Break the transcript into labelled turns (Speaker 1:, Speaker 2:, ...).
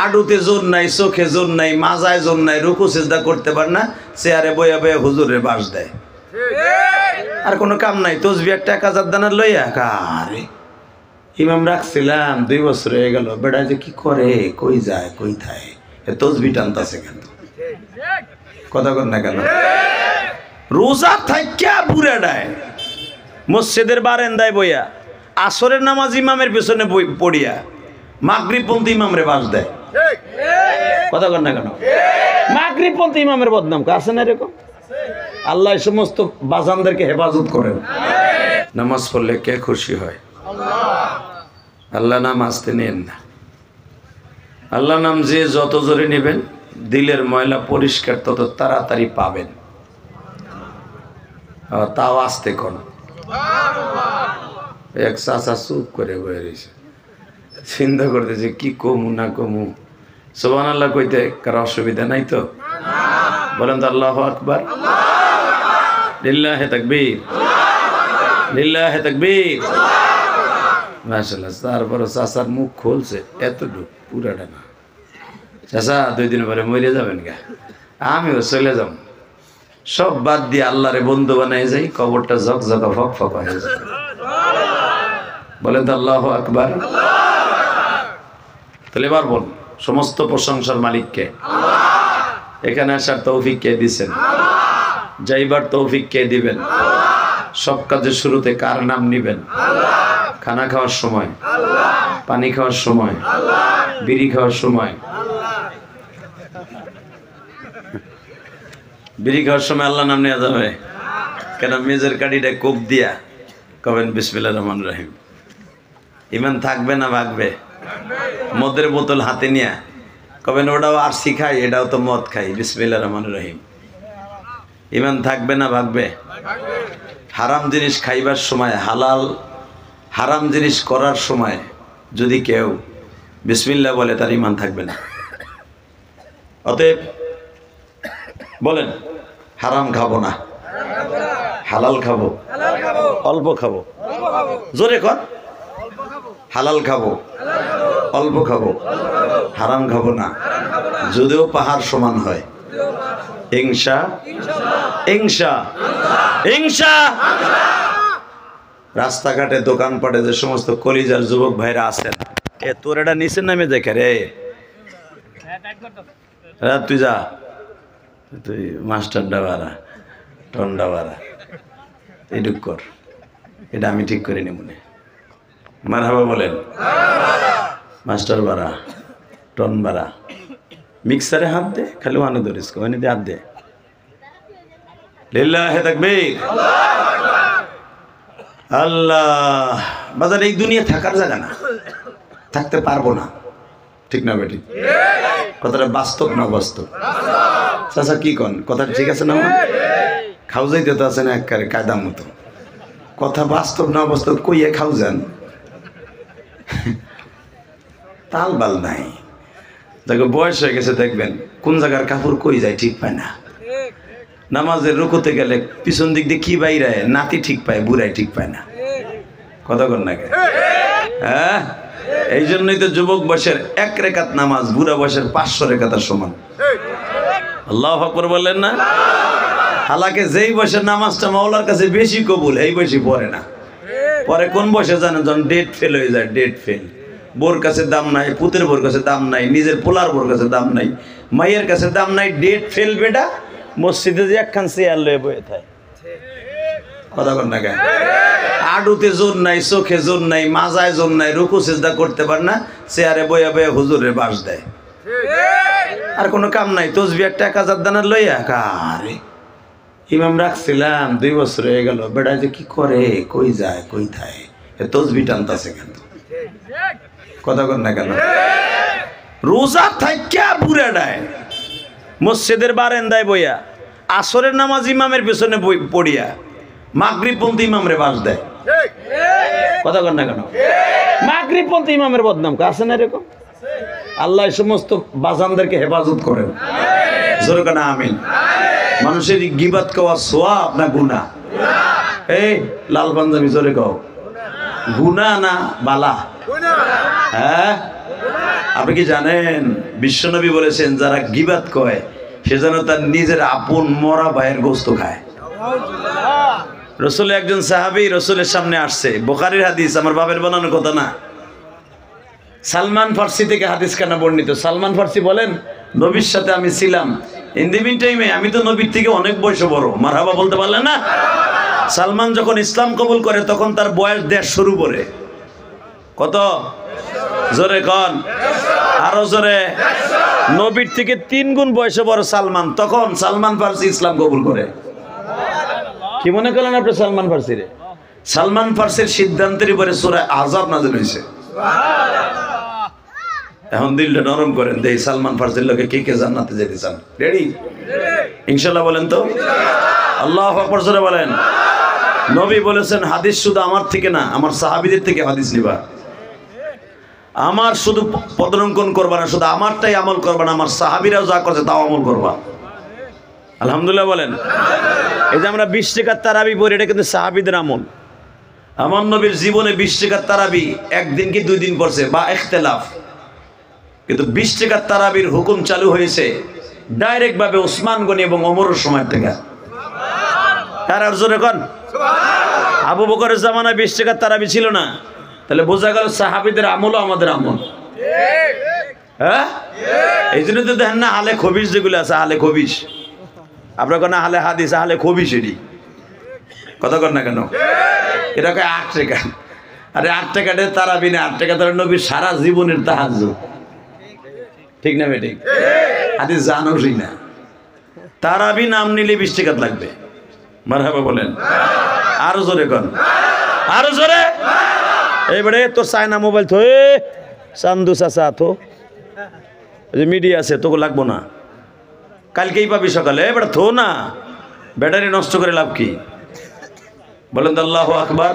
Speaker 1: আডুতে জোর নাই, চোখে জোর নাই, মাজায় জোর নাই, রুকু সিজদা করতে পারে না, চেয়ারে বইয়া বইয়া হুজুরের বাস দেয়। আর কোনো কাম নাই, তসবিহ একটা 1000 দানার লইয়া কারে ইমাম রাখছিলাম 2 বছর হয়ে গেল, বেড়া যে কি করে, কই যায়, কই থাকে, তসবিহ টানতাছে কেন? কথা কর না কেন? রোজা থাইকা বুড়াডায় মসজিদের বারান্দায় বইয়া আসরের নামাজ ইমামের পেছনে পড়িয়া মাগরিবপন্থী ইমামরে বাস দেয়। কথা কর না কেন? মাগরিবপন্থী ইমামের বদনাম আছে না এরকম? আল্লাহ সমস্ত বাজানদেরকে হেফাজত করেন। নামাজ পড়লে কে খুশি হয়? আল্লাহ নাম আসতে নেন না। আল্লাহ নাম যে যত জোরে নেবেন দিলের ময়লা পরিষ্কার তত তাড়াতাড়ি পাবেন। তাও আসতে কোন এক চাচা চুপ করে বয়ে রয়েছে, চিন্তা করতেছে কি কমু না কমু। সুবহানাল্লাহ কইতে কারো অসুবিধা নাই তো? বলেন তো আল্লাহু আকবার, লিল্লাহি তাকবীর, লিল্লাহি তাকবীর। মাশাআল্লাহ। তারপর চাচার মুখ খুলছে এতটুকু, পুরাটা না। চাচা 2 দিন পরে মরে যাবেন গা, আমিও চলে যাব, সব বাদ দিয়ে আল্লাহরে বন্ধু বানাই যাই, কবরটা ঝকঝকা ফকফক হয়ে যায়। বলেন তো আল্লাহু আকবার। তাহলে এবার বল, সমস্ত প্রশংসার মালিক কে? এখানে আসার তৌফিক কে দিবেন? যাইবার তৌফিক কে দিবেন? সব কাজের শুরুতে কার নাম নিবেন? খানা খাওয়ার সময়, পানি খাওয়ার সময়, বিড়ি খাওয়ার সময়, বিড়ি খাওয়ার সময় আল্লাহ নাম নেওয়া যাবে কেন? মেজের কাঠিটা কোপ দিয়া কবেন বিসমিল্লাহির রহমানির রহিম। ইমান থাকবে না ভাগবে? মদের বোতল হাতে নিয়ে কবেন ওটাও আর শিখাই, এটাও তো মদ খাই, বিসমিল্লাহির রহমানির রহিম। ইমান থাকবে না ভাগবে? হারাম জিনিস খাইবার সময়, হালাল হারাম জিনিস করার সময় যদি কেউ বিসমিল্লাহ বলে তার ইমান থাকবে না। অতএব বলেন, হারাম খাবো না, হালাল খাবো, অল্প খাবো, জোরে কর, হালাল খাবো, অল্প খাবো, হারাম খাবো না, যদিও পাহাড় সমান হয়। ইনশা ইনশা ইনশা। রাস্তাঘাটে দোকানপাটে যে সমস্ত কলিজার যুবক ভাইরা আছেন, এ তোর এটা নিচের নামে দেখে রে, তুই যা, তুই মাস্টারটা বাড়া, টনটা বাড়া, এটুক কর, এটা আমি ঠিক করে নি মনে। মারহাবা বলেন। মাস্টার বাড়া, টন বাড়া, মিক্সারে হাত দে, খালি আনো ধরিস ওখানে দিয়ে হাত দে। লিল্লাহি তাকবীর। আল্লাহ। বাজার এই দুনিয়া থাকার জায়গা না, থাকতে পারবো না, ঠিক না বেটি? কথাটা বাস্তব না বাস্তব? চাচা কি কন, কথা ঠিক আছে না? খাও যাইতে তো আছে না একেবারে কায়দা মতো, কথা বাস্তব না বাস্তব কইয়ে খাও যান, তাল বাল নাই। দেখো বয়স হয়ে গেছে, দেখবেন কোন জায়গার কাপড় কই যায় ঠিক পায় না। নামাজের রুকুতে গেলে পিছন দিক দিয়ে কি বাইরে নাতি ঠিক পায়, বুড়াই ঠিক পায় না। কথা কর না কে? হ্যাঁ, এই জন্যই তো যুবক বয়সের 1 রেখাত নামাজ বুড়া বয়সের 500 রেখাতের সমান। আল্লাহু আকবার বললেন না? হালাকে যেই বয়সের নামাজটা মাওলার কাছে বেশি কবুল, এই বয়সে পড়ে না। পরে কোন বয়সে জানেন? যখন ডেট ফেল হয়ে যায়। ডেট ফেল, বোর কাছে দাম নাই, পুতের বোর কাছে দাম নাই, নিজের পোলার বোর কাছে দাম নাই, মাইয়ের কাছে দাম নাই। ডেট ফেল বেটা মসজিদে যে একখান চেয়ার লয়ে বয়ে থাকে। কথা কর না কেন? আডুতে জোর নাই, চোখে জোর নাই, মাজায় জোর নাই, রুকু সিজদা করতে পারে না, চেয়ারে বইয়া বইয়া হুজুরের বাস দেয়। আর কোনো কাম নাই, তসবিহ একটা 1000 দানার লইয়া কারে ইমাম রাখছিলাম 2 বছর হয়ে গেল, বেড়া যে কি করে, কই যায়, কই থাকে, তসবিহ টানতাছে কেন? কথা কর না কেন? রোজা থাইকা বুড়াডায় মসজিদের বারান্দায় বইয়া আসরের নামাজ ইমামের পেছনে পড়িয়া মাগরিবপন্থী ইমামরে বাস দেয়। কথা কর না কেন? মাগরিবপন্থী ইমামের বদনাম আছে না এরকম? আল্লাহ সমস্ত বাজানদেরকে হেফাজত করেন। জোরে কেন আমিন। মানুষের গিবাত খাওয়া সওয়াব না গুনাহ? এই লাল পাঞ্জাবি জোরে কও, গুনাহ না বালা? হ্যাঁ, আপনি কি জানেন বিশ্বনবী বলেছেন যারা গীবাত কয় সে যেন তার নিজের আপন মরা ভাইয়ের গোস্ত খায়। রসুল একজন সাহাবী রসুলের সামনে আসছে, বুখারীর হাদিস, আমার বাপের বানানোর কথা না। সালমান ফার্সি থেকে হাদিস কানা বর্ণিত। সালমান ফার্সি বলেন নবীর সাথে আমি ছিলাম, ইন দি মিন টাইমে আমি তো নবীর থেকে অনেক বয়সে বড়, মারহাবা বলতে পারলেন না? সালমান যখন ইসলাম কবুল করে তখন তার বয়স 150 উপরে। কত? জোরে কন, আরো জোরে। নবীর থেকে 3 গুণ বয়সে বড় সালমান, তখন সালমান ফার্সি ইসলাম কবুল করে। কি মনে করলেন আপনি সালমান ফার্সিরে? সালমান ফার্সির সিদ্ধান্তের উপরে সূরা আহজাব নাযিল হয়েছে। এখন দিলটা নরম করেন, দেই সালমান ফার্সির লোকে কে কে জান্নাতে যেতে চান? রেডি ইনশাআল্লাহ বলেন তো? আল্লাহু আকবার জোরে বলেন। নবী বলেছেন হাদিস শুধু আমার থেকে না, আমার সাহাবীদের থেকে হাদিস নিবা। আমার শুধু পদলঙ্ঘন করবা না, শুধু আমারটাই আমল করবা না, আমার সাহাবীরাও যা করছে তাও আমল করবা। আলহামদুলিল্লাহ বলেন। এই যে আমরা 20 টাকার তারাবি পড়ি, এটা কিন্তু সাহাবীদের আমল। আমার নবীর জীবনে 20 টাকার তারাবি একদিন কি 2 দিন পড়ছে বা ইখতিলাফ, কিন্তু 20 টাকার তারাবির হুকুম চালু হয়েছে ডাইরেক্ট ভাবে ওসমান গনি এবং ওমরের সময় থেকে। আর জোরে কোন আবু বকরের জামানায় 20 টাকার তারাবি ছিল না, তাহলে বোঝা গেল সাহাবীদের আমলও আমাদের আমল। হ্যাঁ, এই জন্য তো দেখেন না আলে খবিশ যেগুলো আছে, আলে খবিশ, আপনার কোনো আলে হাদিস আলে খবিশ, এটি কথা কর না কেন? এটা কয় 8 টাকা। আরে 8 টাকাতে তারাবি না, 8 টাকা তারা নবীর সারা জীবনের তাহাজ্জুদ। ঠিক না বেঠিক? হাদিস জানোই না, তারাবি নাম নিলে 20 টাকা লাগবে। মারহাবা বলেন। আরো জোরে কোন, আরো জোরে। এইবারে তোর চায়না মোবাইল থো, চান্দু চাচা থো, যে মিডিয়া আছে তোকে লাগবো না, কালকেই পাবি সকালে। এবার থো না, ব্যাটারি নষ্ট করে লাভ কি? বলেন তো আল্লাহু আকবার।